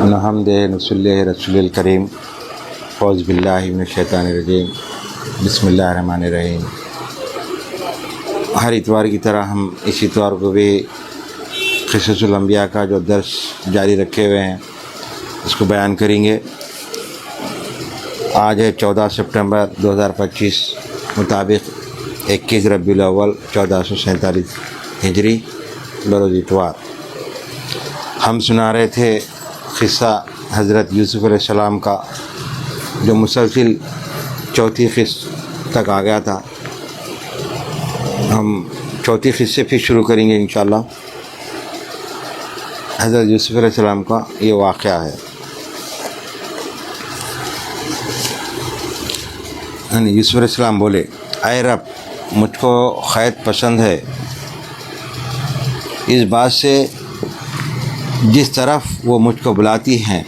نحمد نصلی رسول الکریم اعوذ باللہ من الشیطان الرجیم بسم اللہ الرحمن الرحیم۔ ہر اتوار کی طرح ہم اس اتوار کو بھی قصص الانبیاء کا جو درس جاری رکھے ہوئے ہیں اس کو بیان کریں گے۔ آج ہے 14 سپٹمبر 2025 مطابق 21 ربیع الاول 1447 ہجری بروز اتوار۔ ہم سنا رہے تھے قصہ حضرت یوسف علیہ السلام کا جو مسلسل چوتھی قسط تک آ گیا تھا۔ ہم چوتھی قسط سے پھر شروع کریں گے انشاءاللہ۔ حضرت یوسف علیہ السلام کا یہ واقعہ ہے۔ یوسف علیہ السلام بولے، اے رب مجھ کو قید پسند ہے اس بات سے جس طرف وہ مجھ کو بلاتی ہیں،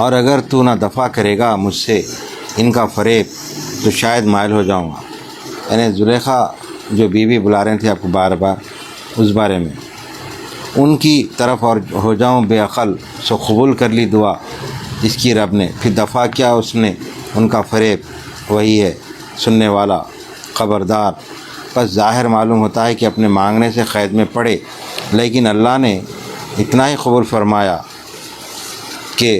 اور اگر تو نہ دفع کرے گا مجھ سے ان کا فریب تو شاید مائل ہو جاؤں گا۔ یعنی زلیخا جو بیوی بلا رہے تھے آپ کو بار بار اس بارے میں، ان کی طرف اور ہو جاؤں بے عقل، سو قبول کر لی دعا اس کی رب نے، پھر دفع کیا اس نے ان کا فریب، وہی ہے سننے والا خبردار۔ بس ظاہر معلوم ہوتا ہے کہ اپنے مانگنے سے قید میں پڑے، لیکن اللہ نے اتنا ہی قبول فرمایا کہ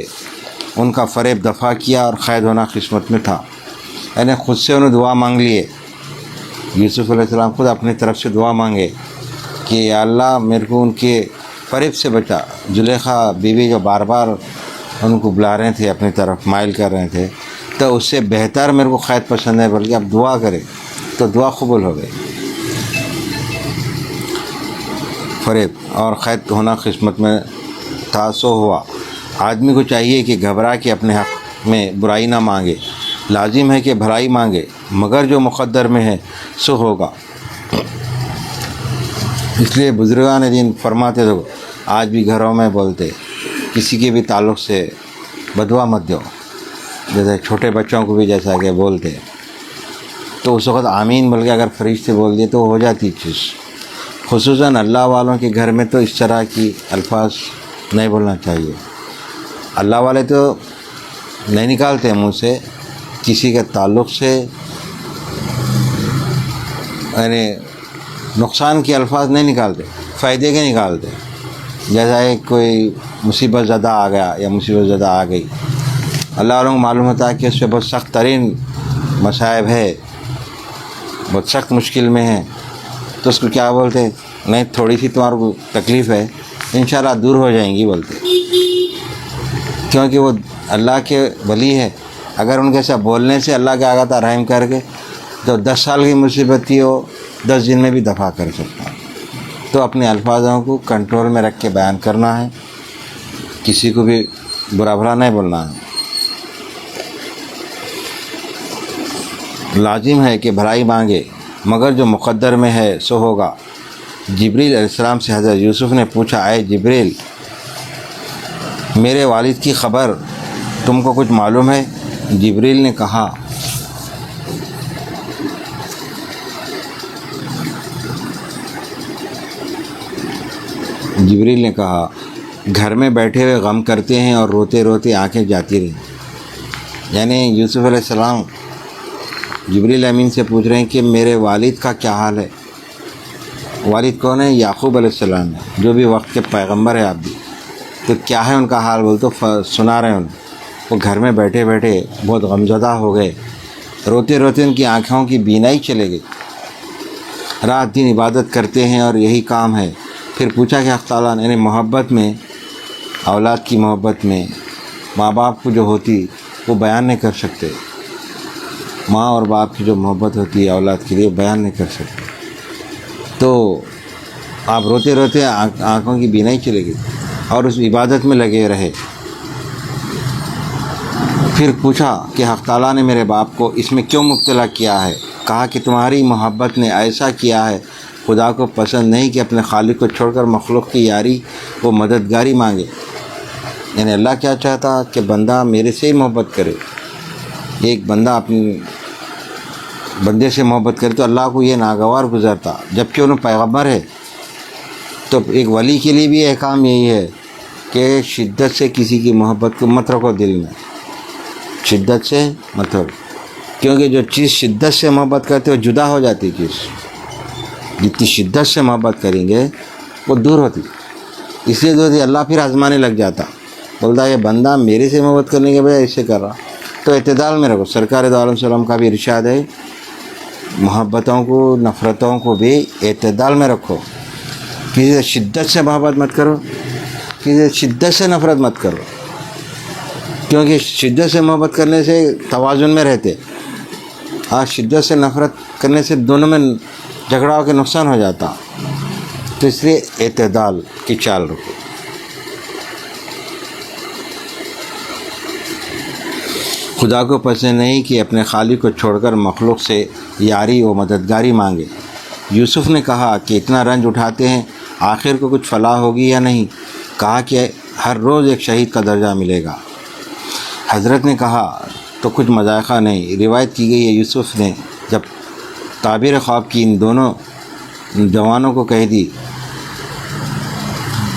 ان کا فریب دفع کیا اور قید ہونا قسمت میں تھا۔ یعنی خود سے انہوں دعا مانگ لیے، یوسف علیہ السلام خود اپنی طرف سے دعا مانگے کہ یا اللہ میرے کو ان کے فریب سے بچا۔ زلیخا بیوی جو بار بار ان کو بلا رہے تھے اپنی طرف مائل کر رہے تھے، تو اس سے بہتر میرے کو قید پسند ہے، بلکہ اب دعا کرے تو دعا قبول ہو گئی۔ فریب اور قید ہونا قسمت میں تھا سو ہوا۔ آدمی کو چاہیے کہ گھبرا کے اپنے حق میں برائی نہ مانگے، لازم ہے کہ بھلائی مانگے، مگر جو مقدر میں ہے سو ہوگا۔ اس لیے بزرگان دین فرماتے تھے، آج بھی گھروں میں بولتے کسی کے بھی تعلق سے بدوا مت دو، جیسے چھوٹے بچوں کو بھی جیسا کہ بولتے تو اس وقت آمین بلکہ اگر فرشتے بول دیے تو ہو جاتی چیز۔ خصوصاً اللہ والوں کے گھر میں تو اس طرح کی الفاظ نہیں بولنا چاہیے۔ اللہ والے تو نہیں نکالتے منہ سے کسی کے تعلق سے یعنی نقصان کے الفاظ نہیں نکالتے، فائدے کے نکالتے۔ جیسا ایک کوئی مصیبت زدہ آ گیا یا مصیبت زدہ آ گئی، اللہ والوں کو معلوم ہوتا ہے کہ اس پہ بہت سخت ترین مصائب ہے، بہت سخت مشکل میں ہے، تو اس کو کیا بولتے؟ نہیں تھوڑی سی تمہارے کو تکلیف ہے، انشاءاللہ دور ہو جائیں گی بولتے، کیونکہ وہ اللہ کے ولی ہے۔ اگر ان کے ساتھ بولنے سے اللہ کے آگاہ رحم کر کے تو 10 سال کی مصیبت تھی وہ 10 دن میں بھی دفع کر سکتا۔ تو اپنے الفاظوں کو کنٹرول میں رکھ کے بیان کرنا ہے، کسی کو بھی برا بھلا نہیں بولنا ہے۔ لازم ہے کہ بھلائی مانگے، مگر جو مقدر میں ہے سو ہوگا۔ جبریل علیہ السلام سے حضرت یوسف نے پوچھا، اے جبریل میرے والد کی خبر تم کو کچھ معلوم ہے؟ جبریل نے کہا، گھر میں بیٹھے ہوئے غم کرتے ہیں اور روتے روتے آنکھیں جاتی رہیں۔ یعنی یوسف علیہ السلام جبریل امین سے پوچھ رہے ہیں کہ میرے والد کا کیا حال ہے۔ والد کون ہے؟ یعقوب علیہ السلام ہے، جو بھی وقت کے پیغمبر ہے آپ بھی، تو کیا ہے ان کا حال بول تو سنا رہے ہیں۔ وہ گھر میں بیٹھے بیٹھے بہت غمزدہ ہو گئے، روتے روتے ان کی آنکھوں کی بینائی چلے گئی۔ رات دن عبادت کرتے ہیں اور یہی کام ہے۔ پھر پوچھا کہ حق تعالیٰ نے، یعنی محبت میں، اولاد کی محبت میں ماں باپ کو جو ہوتی وہ بیان نہیں کر سکتے، ماں اور باپ کی جو محبت ہوتی ہے اولاد کے لیے بیان نہیں کر سکتے، تو آپ روتے روتے آنکھوں کی بینائی چلے گئی اور اس عبادت میں لگے رہے۔ پھر پوچھا کہ حق تعالیٰ نے میرے باپ کو اس میں کیوں مبتلا کیا ہے؟ کہا کہ تمہاری محبت نے ایسا کیا ہے، خدا کو پسند نہیں کہ اپنے خالق کو چھوڑ کر مخلوق کی یاری و مددگاری مانگے۔ یعنی اللہ کیا چاہتا کہ بندہ میرے سے ہی محبت کرے۔ ایک بندہ اپنی بندے سے محبت کرے تو اللہ کو یہ ناگوار گزرتا، جبکہ انہوں پیغمبر ہے۔ تو ایک ولی کے لیے بھی احکام یہی ہے کہ شدت سے کسی کی محبت کو مت رکھو دل میں، شدت سے مت رکھو، کیونکہ جو چیز شدت سے محبت کرتے وہ جدا ہو جاتی چیز، جتنی شدت سے محبت کریں گے وہ دور ہوتی، اس لیے جو اللہ پھر آزمانے لگ جاتا، بولتا یہ بندہ میرے سے محبت کرنے کے بجائے اس سے کر رہا، تو اعتدال میں رکھو۔ سرکار دو عالم وسلم کا بھی ارشاد ہے، محبتوں کو نفرتوں کو بھی اعتدال میں رکھو، کسی سے شدت سے محبت مت کرو، کسی سے شدت سے نفرت مت کرو، کیونکہ شدت سے محبت کرنے سے توازن میں رہتے، اور شدت سے نفرت کرنے سے دونوں میں جھگڑا ہو کے نقصان ہو جاتا، تو اس لیے اعتدال کی چال رکھو۔ خدا کو پسند نہیں کہ اپنے خالق کو چھوڑ کر مخلوق سے یاری و مددگاری مانگے۔ یوسف نے کہا کہ اتنا رنج اٹھاتے ہیں، آخر کو کچھ فلاح ہوگی یا نہیں؟ کہا کہ ہر روز ایک شہید کا درجہ ملے گا۔ حضرت نے کہا تو کچھ مذائقہ نہیں۔ روایت کی گئی ہے یوسف نے جب تعبیر خواب کی ان دونوں جوانوں کو کہہ دی،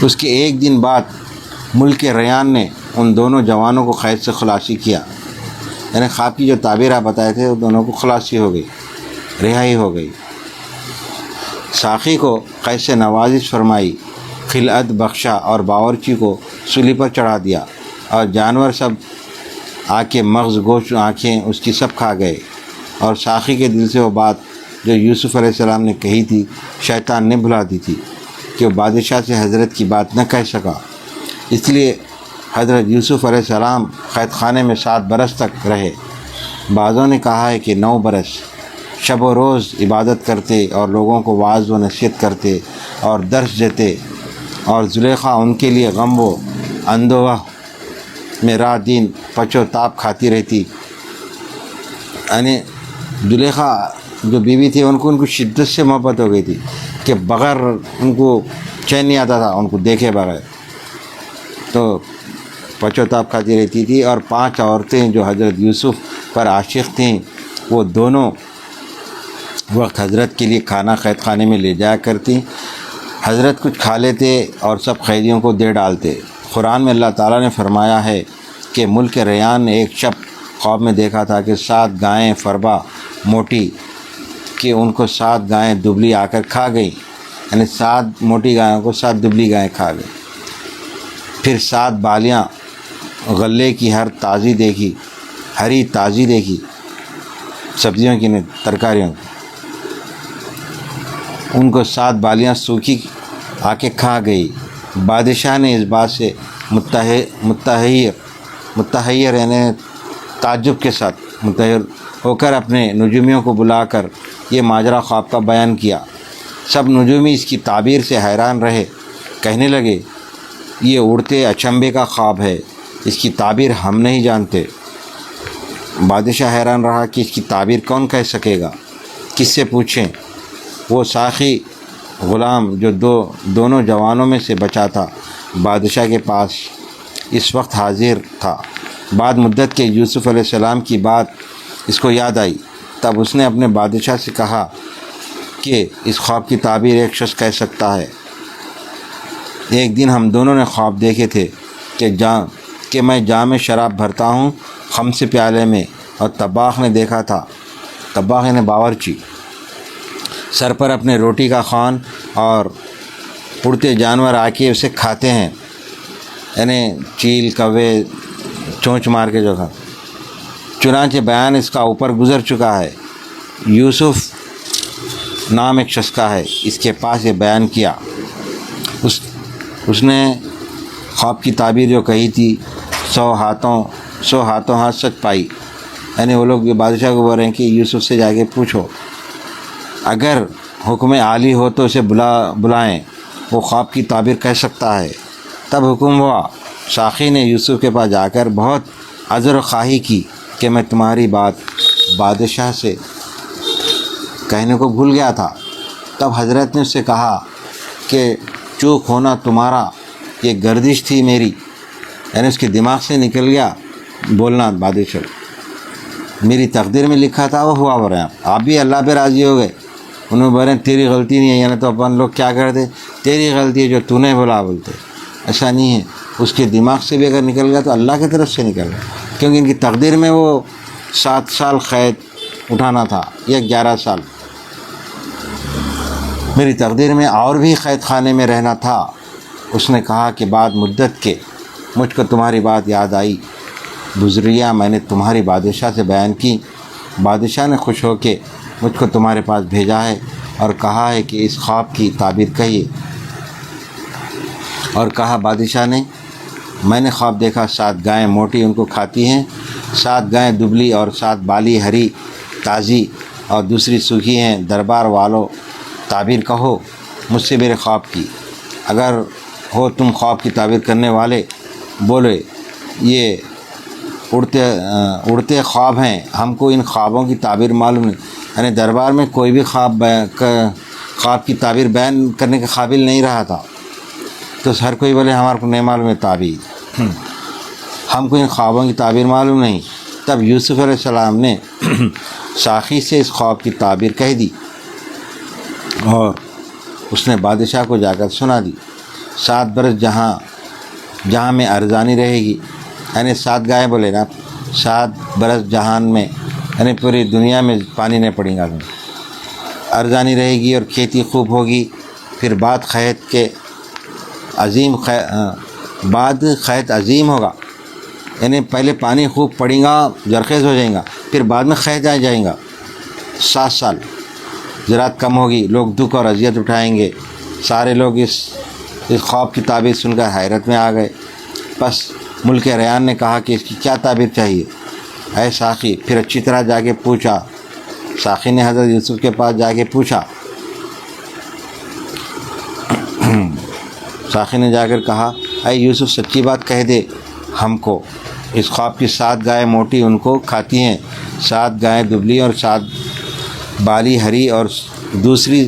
اس کے ایک دن بعد ملک ریان نے ان دونوں جوانوں کو قید سے خلاصی کیا، یعنی خواب کی جو تعبیر آپ بتائے تھے وہ دونوں کو خلاصی ہو گئی، رہائی ہو گئی۔ ساقی کو قید سے نوازش فرمائی، خلعت بخشا اور باورچی کو سولی پر چڑھا دیا، اور جانور سب آ کے مغز گوشت آنکھیں اس کی سب کھا گئے، اور ساقی کے دل سے وہ بات جو یوسف علیہ السلام نے کہی تھی شیطان نے بھلا دی تھی کہ وہ بادشاہ سے حضرت کی بات نہ کہہ سکا، اس لیے حضرت یوسف علیہ السلام قید خانے میں 7 برس تک رہے۔ بعضوں نے کہا ہے کہ 9 برس شب و روز عبادت کرتے اور لوگوں کو واعظ و نصیحت کرتے اور درس دیتے، اور زلیخا ان کے لیے غم و اندوہ میں رات دن پچ و تاب کھاتی رہتی، یعنی زلیخا جو بیوی تھی ان کو شدت سے محبت ہو گئی تھی کہ بغیر ان کو چین نہیں آتا تھا ان کو دیکھے بغیر، تو پچ و تاب کھاتی رہتی تھی۔ اور 5 عورتیں جو حضرت یوسف پر عاشق تھیں وہ دونوں وقت حضرت کے لیے کھانا قید خانے میں لے جایا کرتی، حضرت کچھ کھا لیتے اور سب قیدیوں کو دے ڈالتے۔ قرآن میں اللہ تعالیٰ نے فرمایا ہے کہ ملک ریان نے ایک شب خواب میں دیکھا تھا کہ 7 گائیں فربا موٹی کہ ان کو 7 گائیں دبلی آ کر کھا گئیں، یعنی 7 موٹی گایوں کو 7 دبلی گائیں کھا گئیں۔ پھر 7 بالیاں غلے کی ہری تازی دیکھی، سبزیوں کی نہیں ترکاریوں کی، ان کو 7 بالیاں سوکھی آ کے کھا گئی۔ بادشاہ نے اس بات سے متحیر یعنی تعجب کے ساتھ متحیر ہو کر اپنے نجومیوں کو بلا کر یہ ماجرا خواب کا بیان کیا۔ سب نجومی اس کی تعبیر سے حیران رہے، کہنے لگے یہ اڑتے اچنبے کا خواب ہے، اس کی تعبیر ہم نہیں جانتے۔ بادشاہ حیران رہا کہ اس کی تعبیر کون کہہ سکے گا، کس سے پوچھیں؟ وہ ساقی غلام جو دونوں جوانوں میں سے بچا تھا بادشاہ کے پاس اس وقت حاضر تھا۔ بعد مدت کے یوسف علیہ السلام کی بات اس کو یاد آئی، تب اس نے اپنے بادشاہ سے کہا کہ اس خواب کی تعبیر ایک شخص کہہ سکتا ہے۔ ایک دن ہم دونوں نے خواب دیکھے تھے کہ میں جام میں شراب بھرتا ہوں خمس پیالے میں، اور طباخ نے دیکھا تھا، طباخ نے باورچی، سر پر اپنے روٹی کا خوان اور اڑتے جانور آ کے اسے کھاتے ہیں، یعنی چیل کوے چونچ مار کے جو تھا۔ چنانچہ بیان اس کا اوپر گزر چکا ہے، یوسف نام ایک شخص کا ہے، اس کے پاس یہ بیان کیا۔ اس نے خواب کی تعبیر جو کہی تھی 100 ہاتھوں ہاتھ سچ پائی، یعنی وہ لوگ بادشاہ کو بول رہے ہیں کہ یوسف سے جا کے پوچھو، اگر حکم عالی ہو تو اسے بلائیں، وہ خواب کی تعبیر کہہ سکتا ہے۔ تب حکم ہوا، ساقی نے یوسف کے پاس جا کر بہت عذر خواہی کی کہ میں تمہاری بات بادشاہ سے کہنے کو بھول گیا تھا۔ تب حضرت نے اس سے کہا کہ چوک ہونا تمہارا، یہ گردش تھی میری، یعنی اس کے دماغ سے نکل گیا بولنا بادشاہ، میری تقدیر میں لکھا تھا وہ ہوا ہو رہا ہے۔ آپ بھی اللہ پہ راضی ہو گئے، انہوں نے بولے تیری غلطی نہیں ہے، یعنی تو اپن لوگ کیا کرتے، تیری غلطی ہے جو تو نے بولا بولتے، ایسا نہیں ہے، اس کے دماغ سے بھی اگر نکل گیا تو اللہ کی طرف سے نکل گیا، کیونکہ ان کی تقدیر میں وہ 7 سال قید اٹھانا تھا یا 11 سال، میری تقدیر میں اور بھی قید خانے میں رہنا تھا۔ اس نے کہا کہ بعد مدت کے مجھ کو تمہاری بات یاد آئی، بزریا میں نے تمہاری بادشاہ سے بیان کی، بادشاہ نے خوش ہو کے مجھ کو تمہارے پاس بھیجا ہے اور کہا ہے کہ اس خواب کی تعبیر کہیے۔ اور کہا بادشاہ نے، میں نے خواب دیکھا 7 گائیں موٹی ان کو کھاتی ہیں، 7 گائیں دبلی اور 7 بالی ہری تازی اور دوسری سوکھی ہیں۔ دربار والوں تعبیر کہو مجھ سے میرے خواب کی، اگر ہو تم خواب کی تعبیر کرنے والے۔ بولے یہ اڑتے خواب ہیں، ہم کو ان خوابوں کی تعبیر معلوم نہیں، یعنی دربار میں کوئی بھی خواب کی تعبیر بیان کرنے کے قابل نہیں رہا تھا، تو ہر کوئی بولے ہمارے کو نہیں معلوم ہے تعبیر، ہم کو ان خوابوں کی تعبیر معلوم نہیں۔ تب یوسف علیہ السلام نے ساقی سے اس خواب کی تعبیر کہہ دی اور اس نے بادشاہ کو جا کر سنا دی۔ 7 برس جہاں میں ارزانی رہے گی، یعنی 7 گائیں بولے نا، 7 برس جہان میں یعنی پوری دنیا میں پانی نہیں پڑیں گا، ارزانی رہے گی اور کھیتی خوب ہوگی۔ پھر بعد خیت عظیم ہوگا، یعنی پہلے پانی خوب پڑیں گا، زرخیز ہو جائیں گا، پھر بعد میں خیت آ جائیں گا۔ 7 سال زراعت کم ہوگی، لوگ دکھ اور اذیت اٹھائیں گے۔ سارے لوگ اس خواب کی تعبیر سن کر حیرت میں آ گئے۔ بس ملک ریان نے کہا کہ اس کی کیا تعبیر چاہیے اے ساقی؟ پھر اچھی طرح جا کے پوچھا، ساقی نے حضرت یوسف کے پاس جا کے پوچھا، ساقی نے جا کر کہا اے یوسف سچی بات کہہ دے ہم کو، اس خواب کی 7 گائیں موٹی ان کو کھاتی ہیں، 7 گائیں دبلی اور 7 بالی ہری اور دوسری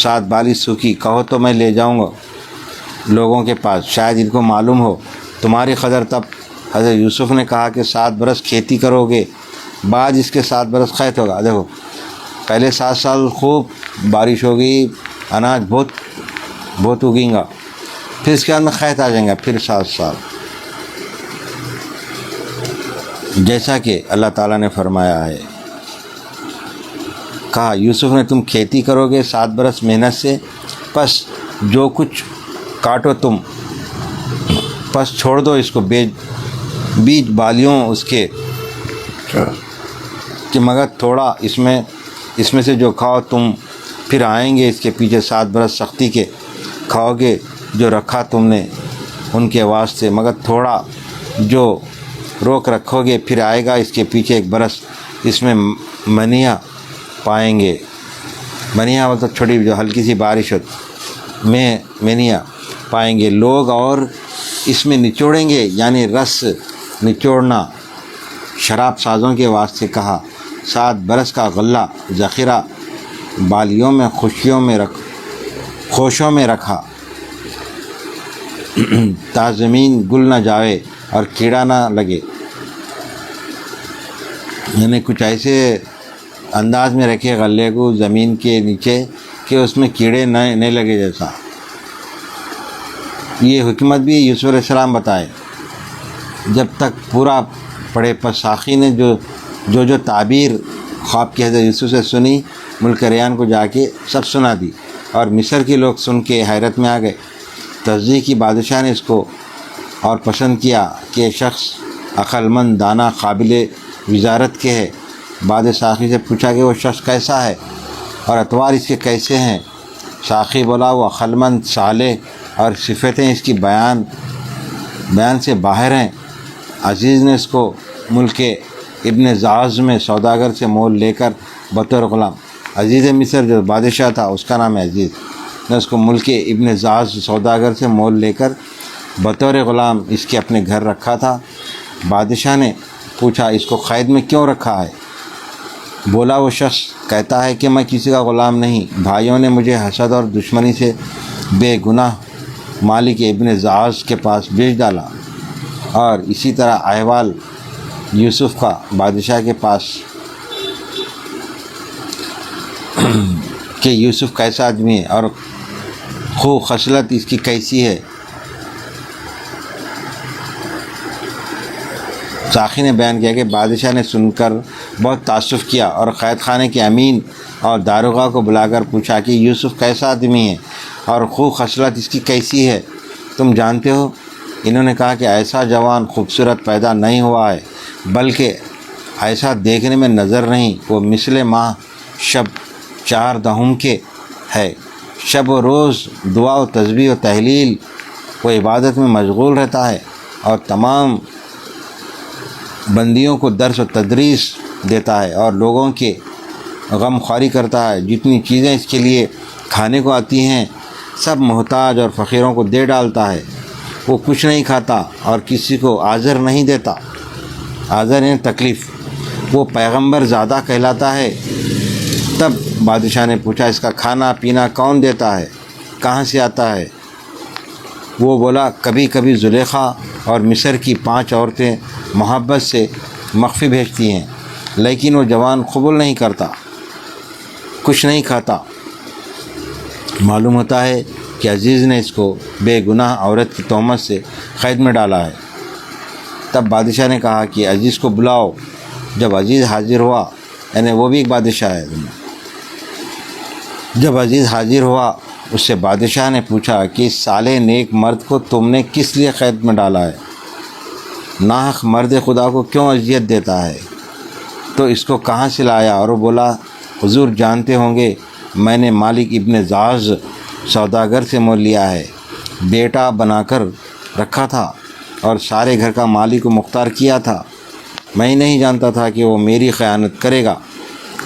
7 بالی سوکھی، کہو تو میں لے جاؤں گا لوگوں کے پاس، شاید ان کو معلوم ہو تمہاری قدر۔ تب حضرت یوسف نے کہا کہ 7 برس کھیتی کرو گے، بعد اس کے 7 برس خیت ہوگا۔ دیکھو پہلے 7 سال خوب بارش ہوگی، اناج بہت اگیں گا، پھر اس کے بعد میں خیت آ جائیں گا، پھر 7 سال، جیسا کہ اللہ تعالیٰ نے فرمایا ہے۔ کہا یوسف نے تم کھیتی کرو گے 7 برس محنت سے، پس جو کچھ کاٹو تم، پس چھوڑ دو اس کو بیج بالیوں اس کے، کہ مگر تھوڑا اس میں سے جو کھاؤ تم، پھر آئیں گے اس کے پیچھے 7 برس سختی کے، کھاؤ گے جو رکھا تم نے ان کے واسطے، مگر تھوڑا جو روک رکھو گے، پھر آئے گا اس کے پیچھے 1 برس، اس میں منیاں پائیں گے۔ منیاں مطلب چھوٹی جو ہلکی سی بارش ہو میں منیاں پائیں گے لوگ، اور اس میں نچوڑیں گے، یعنی رس نچوڑنا شراب سازوں کے واسطے کہا۔ 7 برس کا غلہ ذخیرہ بالیوں میں خوشوں میں رکھا، تا زمین گل نہ جاوے اور کیڑا نہ لگے، یعنی کچھ ایسے انداز میں رکھے غلے کو زمین کے نیچے کہ اس میں کیڑے نہیں لگے جیسا۔ یہ حکمت بھی یوسف علیہ السلام بتائے۔ جب تک پورا پڑھے، پس ساقی نے جو تعبیر خواب کی حضرت یوسف سے سنی، ملک ریان کو جا کے سب سنا دی، اور مصر کے لوگ سن کے حیرت میں آ گئے۔ تصدیق کی بادشاہ نے اس کو اور پسند کیا کہ یہ شخص عقل مند، دانا، قابل وزارت کے ہے۔ بعد ساقی سے پوچھا کہ وہ شخص کیسا ہے اور اطوار اس کے کیسے ہیں؟ ساقی بولا وہ عقل مند، صالح اور صفتیں اس کی بیان سے باہر ہیں۔ عزیز نے اس کو ملک ابن زعز میں سوداگر سے مول لے کر بطور غلام، عزیز مصر جو بادشاہ تھا اس کا نام ہے عزیز، نے اس کو ملک ابن زعز سوداگر سے مول لے کر بطور غلام اس کے اپنے گھر رکھا تھا۔ بادشاہ نے پوچھا اس کو قید میں کیوں رکھا ہے؟ بولا وہ شخص کہتا ہے کہ میں کسی کا غلام نہیں، بھائیوں نے مجھے حسد اور دشمنی سے بے گناہ مالک ابن زعز کے پاس بھیج ڈالا۔ اور اسی طرح احوال یوسف کا بادشاہ کے پاس کہ یوسف کیسا آدمی ہے اور خوب خصلت اس کی کیسی ہے، ساقی نے بیان کیا کہ بادشاہ نے سن کر بہت تعجب کیا اور قید خانے کے امین اور داروغہ کو بلا کر پوچھا کہ یوسف کیسا آدمی ہے اور خوب خصلت اس کی کیسی ہے، تم جانتے ہو؟ انہوں نے کہا کہ ایسا جوان خوبصورت پیدا نہیں ہوا ہے، بلکہ ایسا دیکھنے میں نظر نہیں، وہ مثل ماہ شب 4 دہم کے ہے، شب و روز دعا و تسبیح و تحلیل و عبادت میں مشغول رہتا ہے اور تمام بندیوں کو درس و تدریس دیتا ہے اور لوگوں کے غم خواری کرتا ہے، جتنی چیزیں اس کے لیے کھانے کو آتی ہیں سب محتاج اور فقیروں کو دے ڈالتا ہے، وہ کچھ نہیں کھاتا اور کسی کو آذر نہیں دیتا، آذر یعنی تکلیف، وہ پیغمبر زادہ کہلاتا ہے۔ تب بادشاہ نے پوچھا اس کا کھانا پینا کون دیتا ہے، کہاں سے آتا ہے؟ وہ بولا کبھی کبھی زلیخا اور مصر کی 5 عورتیں محبت سے مخفی بھیجتی ہیں، لیکن وہ جوان قبول نہیں کرتا، کچھ نہیں کھاتا۔ معلوم ہوتا ہے کہ عزیز نے اس کو بے گناہ عورت کی تہمت سے قید میں ڈالا ہے۔ تب بادشاہ نے کہا کہ عزیز کو بلاؤ۔ جب عزیز حاضر ہوا، یعنی وہ بھی ایک بادشاہ ہے، جب عزیز حاضر ہوا اس سے بادشاہ نے پوچھا کہ اس صالح نیک مرد کو تم نے کس لیے قید میں ڈالا ہے؟ ناحق مرد خدا کو کیوں اذیت دیتا ہے؟ تو اس کو کہاں سے لایا؟ اور وہ بولا حضور جانتے ہوں گے میں نے مالک ابن زاز سوداگر سے مول لیا ہے، بیٹا بنا کر رکھا تھا اور سارے گھر کا مالک و مختار کیا تھا، میں ہی نہیں جانتا تھا کہ وہ میری خیانت کرے گا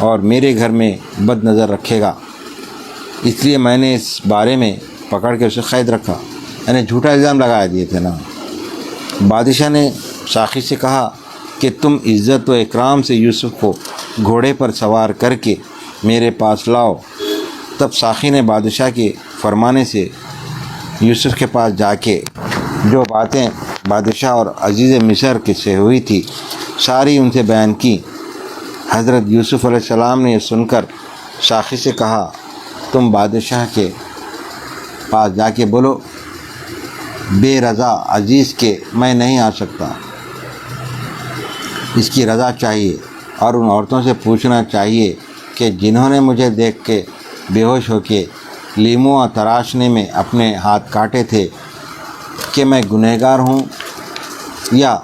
اور میرے گھر میں بد نظر رکھے گا، اس لیے میں نے اس بارے میں پکڑ کے اسے قید رکھا، یعنی جھوٹا الزام لگا دیے تھے نا۔ بادشاہ نے ساقی سے کہا کہ تم عزت و اکرام سے یوسف کو گھوڑے پر سوار کر کے میرے پاس لاؤ۔ تب ساقی نے بادشاہ کے فرمانے سے یوسف کے پاس جا کے جو باتیں بادشاہ اور عزیز مصر کے سے ہوئی تھی ساری ان سے بیان کی۔ حضرت یوسف علیہ السلام نے یہ سن کر ساقی سے کہا تم بادشاہ کے پاس جا کے بولو بے رضا عزیز کے میں نہیں آ سکتا، اس کی رضا چاہیے، اور ان عورتوں سے پوچھنا چاہیے کہ جنہوں نے مجھے دیکھ کے بے ہوش ہو کے لیموں تراشنے میں اپنے ہاتھ کاٹے تھے کہ میں گنہگار ہوں یا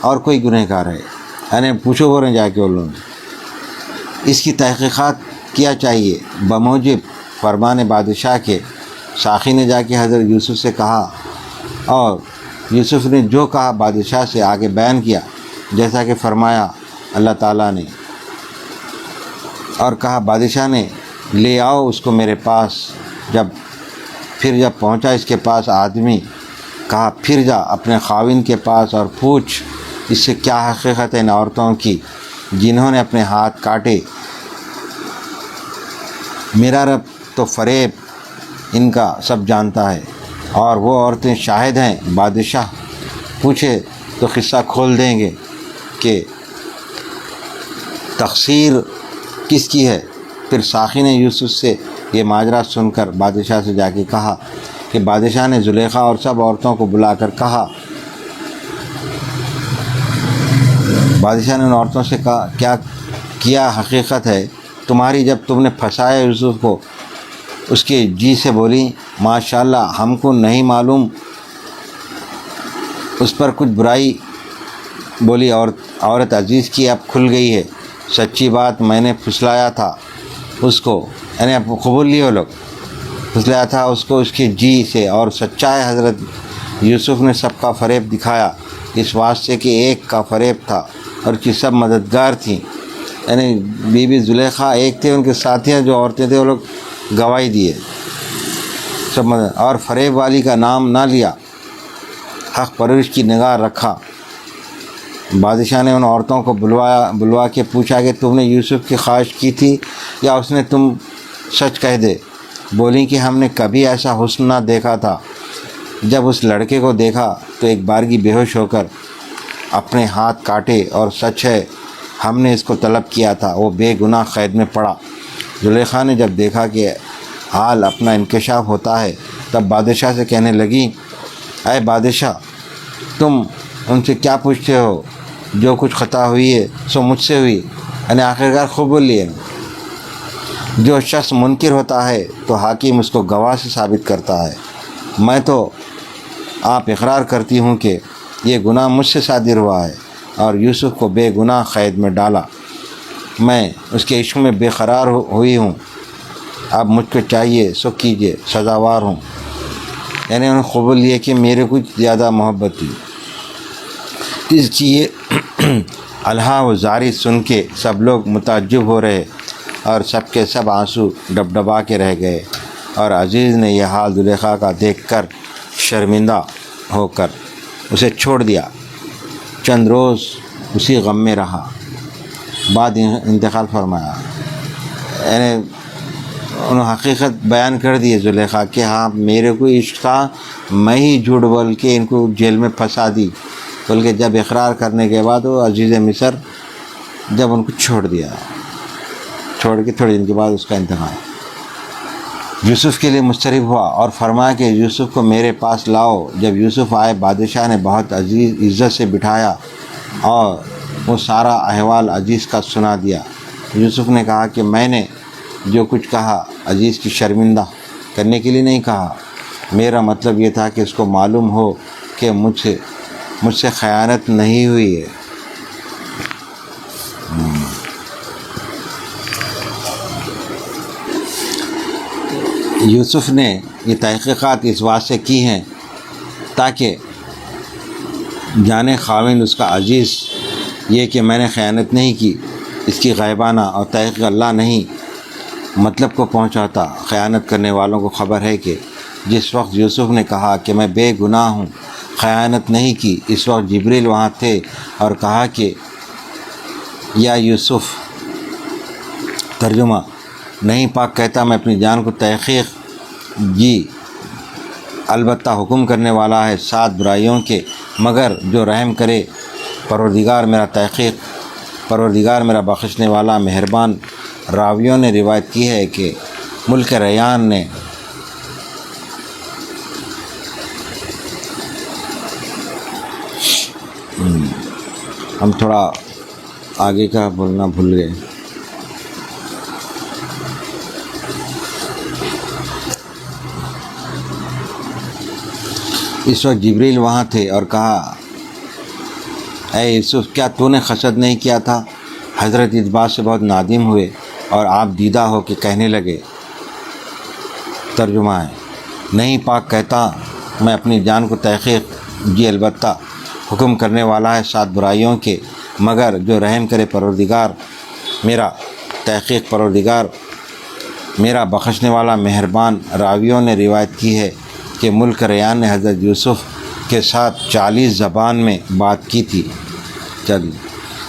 اور کوئی گنہگار ہے، یعنی پوچھو بول رہے جا کے ان لوگ، اس کی تحقیقات کیا چاہیے بموجب فرمان بادشاہ کے۔ ساقی نے جا کے حضرت یوسف سے کہا اور یوسف نے جو کہا بادشاہ سے آگے بیان کیا، جیسا کہ فرمایا اللہ تعالیٰ نے، اور کہا بادشاہ نے لے آؤ اس کو میرے پاس۔ جب پہنچا اس کے پاس آدمی، کہا پھر جا اپنے خاوند کے پاس اور پوچھ اس سے کیا حقیقت ہے ان عورتوں کی جنہوں نے اپنے ہاتھ کاٹے، میرا رب تو فریب ان کا سب جانتا ہے اور وہ عورتیں شاہد ہیں۔ بادشاہ پوچھے تو قصہ کھول دیں گے کہ تقصیر کس کی ہے۔ پھر ساقی نے یوسف سے یہ ماجرا سن کر بادشاہ سے جا کے کہا کہ بادشاہ نے زلیخا اور سب عورتوں کو بلا کر کہا، بادشاہ نے ان عورتوں سے کہا کیا حقیقت ہے تمہاری جب تم نے پھنسایا یوسف کو؟ اس کے جی سے بولی ماشاءاللہ ہم کو نہیں معلوم اس پر کچھ برائی، بولی عورت عزیز کی اب کھل گئی ہے، سچی بات میں نے پھسلایا تھا اس کو، یعنی اب قبول لیے وہ لوگ، پھسلایا تھا اس کو اس کے جی سے، اور سچا ہے حضرت یوسف نے سب کا فریب دکھایا اس واسطے کہ ایک کا فریب تھا اور کی سب مددگار تھیں، یعنی بی بی زلیخا ایک تھے، ان کے ساتھیاں جو عورتیں تھے وہ لوگ گواہی دیے سب مدد، اور فریب والی کا نام نہ لیا، حق پرورش کی نگاہ رکھا۔ بادشاہ نے ان عورتوں کو بلوا کے پوچھا کہ تم نے یوسف کی خواہش کی تھی یا اس نے تم سچ کہہ دے؟ بولیں کہ ہم نے کبھی ایسا حسن نہ دیکھا تھا۔ جب اس لڑکے کو دیکھا تو ایک بارگی بے ہوش ہو کر اپنے ہاتھ کاٹے، اور سچ ہے ہم نے اس کو طلب کیا تھا، وہ بے گناہ قید میں پڑا۔ زلیخا نے جب دیکھا کہ حال اپنا انکشاف ہوتا ہے تب بادشاہ سے کہنے لگی اے بادشاہ تم ان سے کیا پوچھتے ہو؟ جو کچھ خطا ہوئی ہے سو مجھ سے ہوئی، یعنی آخرکار قبول لیے۔ جو شخص منکر ہوتا ہے تو حاکم اس کو گواہ سے ثابت کرتا ہے۔ میں تو آپ اقرار کرتی ہوں کہ یہ گناہ مجھ سے صادر ہوا ہے اور یوسف کو بے گناہ قید میں ڈالا۔ میں اس کے عشق میں بے قرار ہوئی ہوں، اب مجھ کو چاہیے سو کیجیے، سزاوار ہوں۔ یعنی انہوں نے قبول لیے کہ میرے کچھ زیادہ محبت تھی۔ اس کی یہ الہا و زاری سن کے سب لوگ متعجب ہو رہے اور سب کے سب آنسو ڈبڈبا کے رہ گئے، اور عزیز نے یہ حال زلیخا کا دیکھ کر شرمندہ ہو کر اسے چھوڑ دیا۔ چند روز اسی غم میں رہا، بعد انتقال فرمایا۔ یعنی انہوں نے حقیقت بیان کر دی زلیخا کہ ہاں میرے کو عشق تھا، میں ہی جھوٹ بول کے ان کو جیل میں پھنسا دی، بلکہ جب اقرار کرنے کے بعد وہ عزیز مصر جب ان کو چھوڑ دیا، چھوڑ کے تھوڑے دن کے بعد اس کا انتقال۔ یوسف کے لیے مسترب ہوا اور فرمایا کہ یوسف کو میرے پاس لاؤ۔ جب یوسف آئے بادشاہ نے بہت عزت سے بٹھایا اور وہ سارا احوال عزیز کا سنا دیا۔ یوسف نے کہا کہ میں نے جو کچھ کہا عزیز کی شرمندہ کرنے کے لیے نہیں کہا، میرا مطلب یہ تھا کہ اس کو معلوم ہو کہ مجھ سے خیانت نہیں ہوئی ہے۔ یوسف نے یہ تحقیقات اس بات سے کی ہیں تاکہ جانے خاوند اس کا عزیز یہ کہ میں نے خیانت نہیں کی، اس کی غیبانہ اور تحقیق اللہ نہیں مطلب کو پہنچاتا۔ خیانت کرنے والوں کو خبر ہے کہ جس وقت یوسف نے کہا کہ میں بے گناہ ہوں، خیانت نہیں کی، اس وقت جبریل وہاں تھے اور کہا کہ یا یوسف، ترجمہ نہیں پاک کہتا میں اپنی جان کو تحقیق جی البتہ حکم کرنے والا ہے 7 برائیوں کے، مگر جو رحم کرے پروردگار میرا تحقیق، پروردگار میرا بخشنے والا مہربان۔ راویوں نے روایت کی ہے کہ ملک ریان نے ہم تھوڑا آگے کا بولنا بھول گئے۔ اس وقت جبریل وہاں تھے اور کہا اے یوسف کیا تو نے حسد نہیں کیا تھا؟ حضرت اس بات سے بہت نادم ہوئے اور آپ دیدہ ہو کے کہنے لگے، ترجمہ ہے نہیں پاک کہتا میں اپنی جان کو تحقیق جی البتہ حکم کرنے والا ہے 7 برائیوں کے، مگر جو رحم کرے پروردگار میرا تحقیق، پروردگار میرا بخشنے والا مہربان۔ راویوں نے روایت کی ہے کہ ملک ریان نے حضرت یوسف کے ساتھ 40 زبان میں بات کی تھی،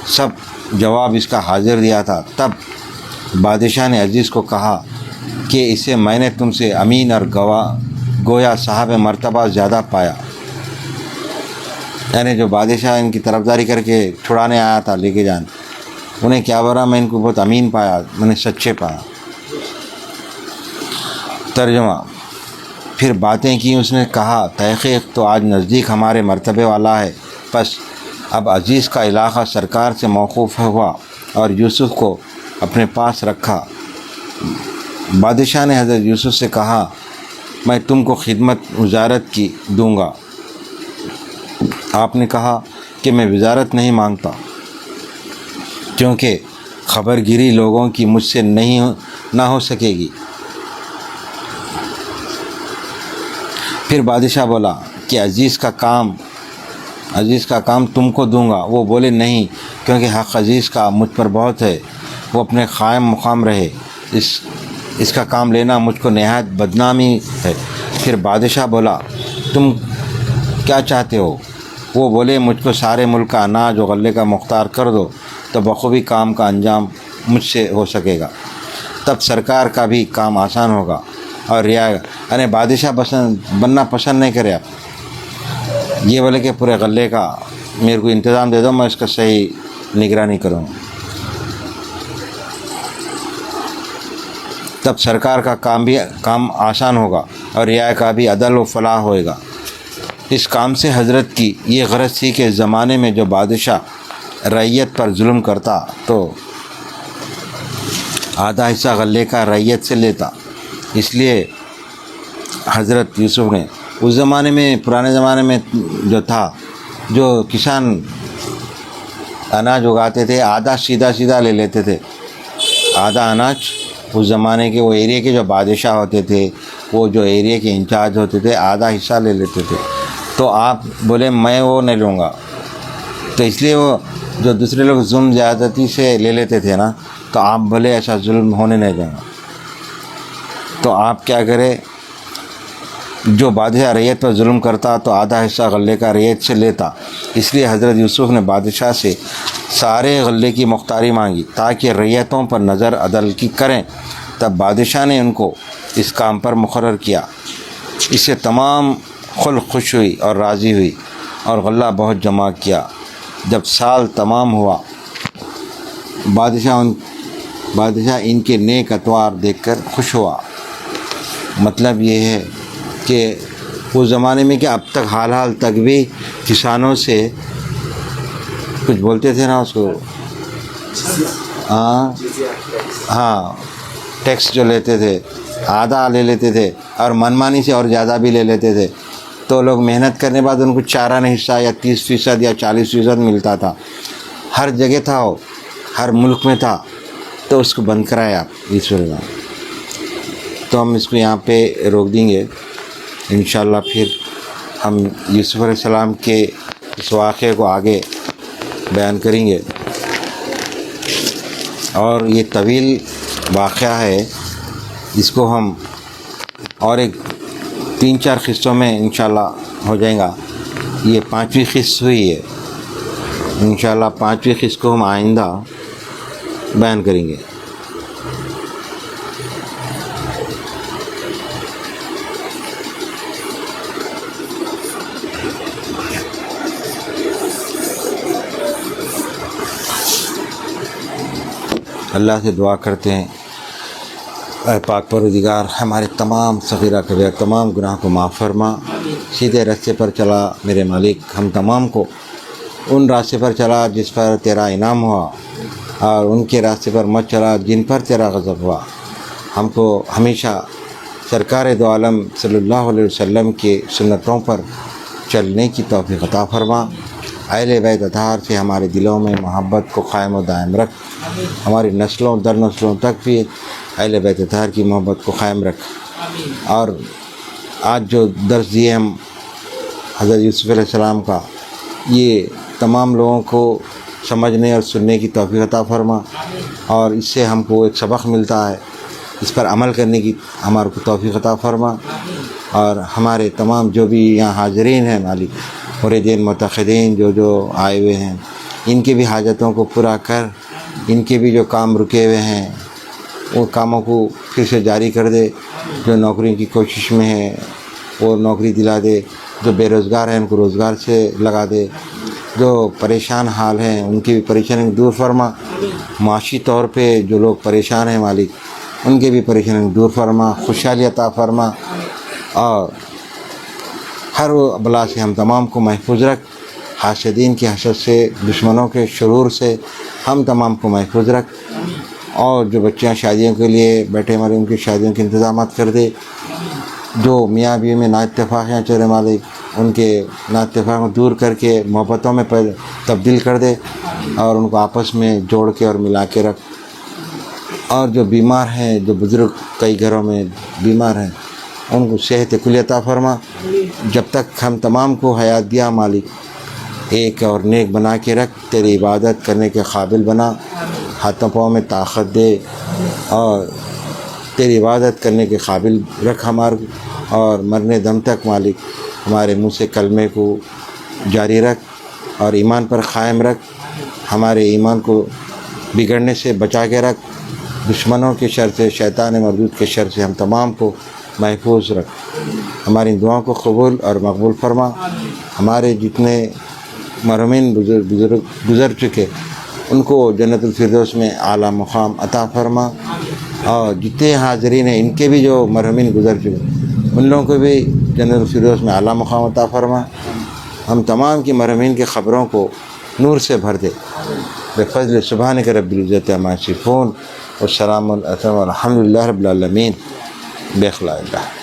سب جواب اس کا حاضر دیا تھا۔ تب بادشاہ نے عزیز کو کہا کہ اسے میں نے تم سے امین اور گویا صاحب مرتبہ زیادہ پایا۔ یعنی جو بادشاہ ان کی طرفداری کر کے چھڑانے آیا تھا لے کے جان، انہیں کیا برا میں ان کو بہت امین پایا، میں نے سچے پایا۔ ترجمہ پھر باتیں کی، اس نے کہا تحقیق تو آج نزدیک ہمارے مرتبے والا ہے۔ پس اب عزیز کا علاقہ سرکار سے موقوف ہوا اور یوسف کو اپنے پاس رکھا۔ بادشاہ نے حضرت یوسف سے کہا میں تم کو خدمت وزارت کی دوں گا۔ آپ نے کہا کہ میں وزارت نہیں مانگتا، کیونکہ خبر گیری لوگوں کی مجھ سے نہ ہو سکے گی۔ پھر بادشاہ بولا کہ عزیز کا کام تم کو دوں گا۔ وہ بولے نہیں، کیونکہ حق عزیز کا مجھ پر بہت ہے، وہ اپنے قائم مقام رہے، اس کا کام لینا مجھ کو نہایت بدنامی ہے۔ پھر بادشاہ بولا تم کیا چاہتے ہو؟ وہ بولے مجھ کو سارے ملک کا اناج و غلے کا مختار کر دو تو بخوبی کام کا انجام مجھ سے ہو سکے گا، تب سرکار کا بھی کام آسان ہوگا اور یعنی بادشاہ بننا پسند نہیں کرے۔ آپ یہ بولے کہ پورے غلے کا میرے کو انتظام دے دو، میں اس کا صحیح نگرانی کروں، تب سرکار کا کام آسان ہوگا اور رعایا کا بھی عدل و فلاح ہوئے گا۔ اس کام سے حضرت کی یہ غرض تھی کہ اس زمانے میں جو بادشاہ ریت پر ظلم کرتا تو آدھا حصہ غلے کا ریت سے لیتا. اس لیے حضرت یوسف نے اس زمانے میں، پرانے زمانے میں جو تھا، جو کسان اناج اگاتے تھے آدھا سیدھا لے لیتے تھے. آدھا اناج اس زمانے کے وہ ایریا کے جو بادشاہ ہوتے تھے، وہ جو ایریا کے انچارج ہوتے تھے، آدھا حصہ لے لیتے تھے. تو آپ بولے میں وہ نہیں لوں گا، تو اس لیے وہ جو دوسرے لوگ ظلم زیادتی سے لے لیتے تھے نا، تو آپ بولے ایسا ظلم ہونے نہیں دیں گا. تو آپ کیا کرے، جو بادشاہ ریت پر ظلم کرتا تو آدھا حصہ غلے کا ریت سے لیتا. اس لیے حضرت یوسف نے بادشاہ سے سارے غلے کی مختاری مانگی تاکہ ریتوں پر نظر عدل کی کریں. تب بادشاہ نے ان کو اس کام پر مقرر کیا. اس سے تمام خلق خوش ہوئی اور راضی ہوئی اور غلہ بہت جمع کیا. جب سال تمام ہوا، بادشاہ ان کے نیک اطوار دیکھ کر خوش ہوا. مطلب یہ ہے کہ اس زمانے میں کہ اب تک حال تک بھی کسانوں سے کچھ بولتے تھے نا اس کو، ہاں ٹیکس جو لیتے تھے آدھا لے لیتے تھے اور منمانی سے اور زیادہ بھی لے لیتے تھے. تو لوگ محنت کرنے بعد ان کو چارانہ حصہ یا 30% یا 40% ملتا تھا. ہر جگہ تھا وہ، ہر ملک میں تھا. تو اس کو بند کرائے آپ اس وجہ. تو ہم اس کو یہاں پہ روک دیں گے انشاءاللہ. پھر ہم یوسف علیہ السلام کے اس واقعے کو آگے بیان کریں گے. اور یہ طویل واقعہ ہے، جس کو ہم اور ایک 3-4 قصوں میں انشاءاللہ ہو جائیں گا. یہ 5ویں قسط ہوئی ہے. انشاءاللہ 5ویں قسط کو ہم آئندہ بیان کریں گے. اللہ سے دعا کرتے ہیں، اے پاک پروردگار، ہمارے تمام صغیرہ کبیرہ تمام گناہ کو معاف فرما. سیدھے راستے پر چلا میرے مالک، ہم تمام کو ان راستے پر چلا جس پر تیرا انعام ہوا، اور ان کے راستے پر مت چلا جن پر تیرا غضب ہوا. ہم کو ہمیشہ سرکار دو عالم صلی اللہ علیہ وسلم کے سنتوں پر چلنے کی توفیق عطا فرما. اہل بیت اطہار سے ہمارے دلوں میں محبت کو قائم و دائم رکھ. ہماری نسلوں در نسلوں تک بھی اہل بیت اطہار کی محبت کو قائم رکھ. اور آج جو درس دیے ہم حضرت یوسف علیہ السلام کا، یہ تمام لوگوں کو سمجھنے اور سننے کی توفیق عطا فرما. اور اس سے ہم کو ایک سبق ملتا ہے، اس پر عمل کرنے کی ہمارے کو توفیق عطا فرما. اور ہمارے تمام جو بھی یہاں حاضرین ہیں مالک، مریدین متقدین جو آئے ہوئے ہیں، ان کے بھی حاجتوں کو پورا کر. ان کے بھی جو کام رکے ہوئے ہیں وہ کاموں کو پھر سے جاری کر دے. جو نوکری کی کوشش میں ہے وہ نوکری دلا دے. جو بے روزگار ہیں ان کو روزگار سے لگا دے. جو پریشان حال ہیں ان کی بھی پریشانی دور فرما. معاشی طور پہ جو لوگ پریشان ہیں مالک، ان کے بھی پریشانی دور فرما، خوشحالی عطا فرما. اور ہر بلا سے ہم تمام کو محفوظ رکھ. حاسدین کی حسد سے، دشمنوں کے شرور سے ہم تمام کو محفوظ رکھ. اور جو بچیاں شادیوں کے لیے بیٹھے ہمارے، ان کی شادیوں کے انتظامات کر دے. جو میاں بیوی میں نا اتفاق ہیں چلے مالک، ان کے نا اتفاق کو دور کر کے محبتوں میں تبدیل کر دے. اور ان کو آپس میں جوڑ کے اور ملا کے رکھ. اور جو بیمار ہیں، جو بزرگ کئی گھروں میں بیمار ہیں، ان کو صحت کلی عطا فرما. جب تک ہم تمام کو حیات دیا مالک، ایک اور نیک بنا کے رکھ. تیری عبادت کرنے کے قابل بنا. ہاتھوں پاؤں میں طاقت دے اور تیری عبادت کرنے کے قابل رکھ ہمارے. اور مرنے دم تک مالک ہمارے منہ سے کلمے کو جاری رکھ اور ایمان پر قائم رکھ. ہمارے ایمان کو بگڑنے سے بچا کے رکھ. دشمنوں کے شر سے، شیطان مردود کے شر سے ہم تمام کو محفوظ رکھ. ہماری دعاؤں کو قبول اور مقبول فرما. ہمارے جتنے مرحومین بزرگ گزر چکے، ان کو جنت الفردوس میں اعلیٰ مقام عطا فرما. اور جتنے حاضرین ہیں، ان کے بھی جو مرحومین گزر چکے، ان لوگوں کو بھی جنت الفردوس میں اعلیٰ مقام عطا فرما. ہم تمام کی مرحومین کی خبروں کو نور سے بھر دے بفضل سبحانک رب العزت عما یصفون والسلام علیکم والحمد للہ رب العالمین بإخلاء اللہ.